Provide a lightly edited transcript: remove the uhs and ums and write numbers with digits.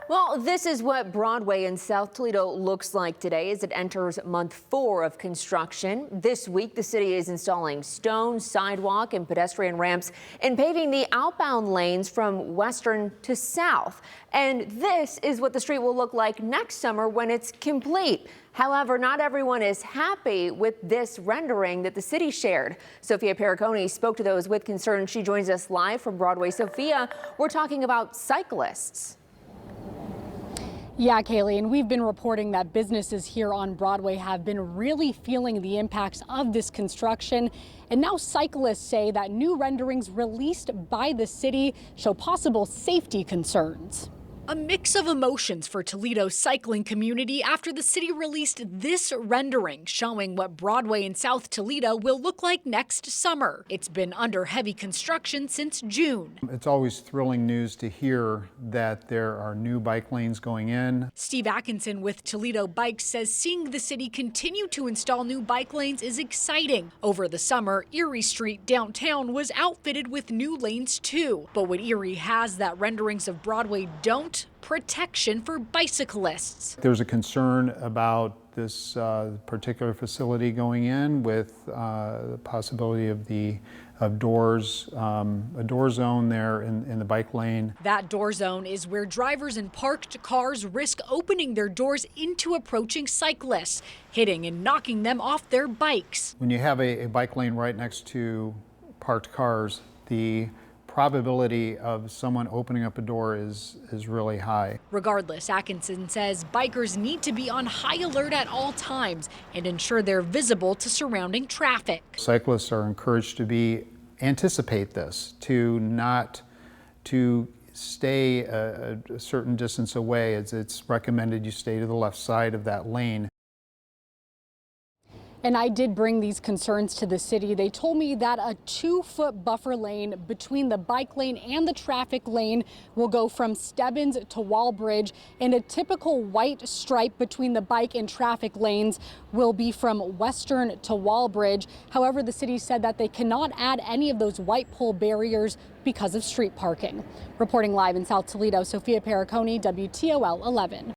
Well, this is what Broadway in South Toledo looks like today as it enters month 4 of construction. This week, the city is installing stone, sidewalk, and pedestrian ramps and paving the outbound lanes from western to south. And this is what the street will look like next summer when it's complete. However, not everyone is happy with this rendering that the city shared. Sophia Pericone spoke to those with concern. She joins us live from Broadway. Sophia, we're talking about cyclists. Yeah, Kaylee, and we've been reporting that businesses here on Broadway have been really feeling the impacts of this construction. And now cyclists say that new renderings released by the city show possible safety concerns. A mix of emotions for Toledo's cycling community after the city released this rendering showing what Broadway in South Toledo will look like next summer. It's been under heavy construction since June. It's always thrilling news to hear that there are new bike lanes going in. Steve Atkinson with Toledo Bikes says seeing the city continue to install new bike lanes is exciting. Over the summer, Erie Street downtown was outfitted with new lanes too. But what Erie has that renderings of Broadway don't: protection for bicyclists. There's a concern about this particular facility going in with the possibility of doors, a door zone there in the bike lane. That door zone is where drivers and parked cars risk opening their doors into approaching cyclists, hitting and knocking them off their bikes. When you have a bike lane right next to parked cars, the probability of someone opening up a door is really high. Regardless, Atkinson says bikers need to be on high alert at all times and ensure they're visible to surrounding traffic. Cyclists are encouraged to anticipate this, to stay a certain distance away. It's recommended you stay to the left side of that lane. And I did bring these concerns to the city. They told me that a 2-foot buffer lane between the bike lane and the traffic lane will go from Stebbins to Walbridge, and a typical white stripe between the bike and traffic lanes will be from Western to Walbridge. However, the city said that they cannot add any of those white pole barriers because of street parking. Reporting live in South Toledo, Sophia Pericone, WTOL 11.